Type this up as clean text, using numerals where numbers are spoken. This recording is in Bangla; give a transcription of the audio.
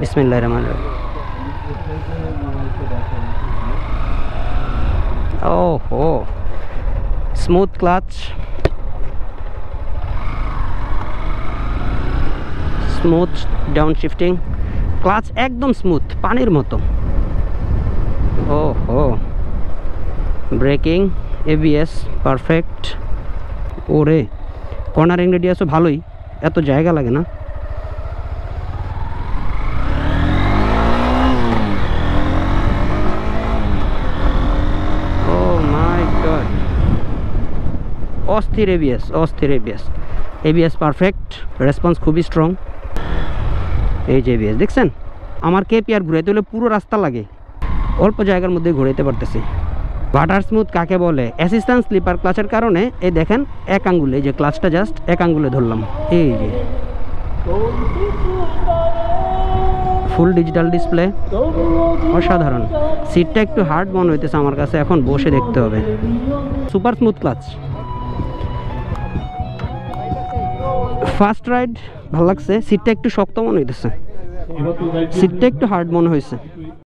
বিসমিল্লাহির রহমানির রহিম। ওহো, smooth clutch, smooth down shifting, clutch একদম স্মুথ পানির মতো। ওহো, ব্রেকিং, এবিএস পারফেক্ট। ওরে, কর্নারিং রেডিয়াসও ভালোই, এত জায়গা লাগে না। ও মাই গড, অস্থির এবিএস, অস্থির এবিএস। এবিএস পারফেক্ট, রেসপন্স খুবই স্ট্রং। এই যে এবিএস দেখছেন, আমার কেপিআর ঘুরাইতে হলে পুরো রাস্তা লাগে, অল্প জায়গার মধ্যে ঘুরাইতে পারতেছি। বাটার স্মুথ কাকে বলে? অ্যাসিস্ট্যান্ট স্লিপার ক্লাচের কারণে এই দেখেন এক আঙ্গুলে, যে ক্লাচটা জাস্ট এক আঙ্গুলে ধরলাম, এই যে ফুল ডিজিটাল ডিসপ্লে, অসাধারণ। সিটটা একটু হার্ড মনে হইতেছে আমার কাছে, এখন বসে দেখতে হবে। Super smooth clutch, first ride ভালো লাগছে। সিটটা একটু শক্ত মনে হইতেছে, সিটটা একটু হার্ড মনে হয়েছে।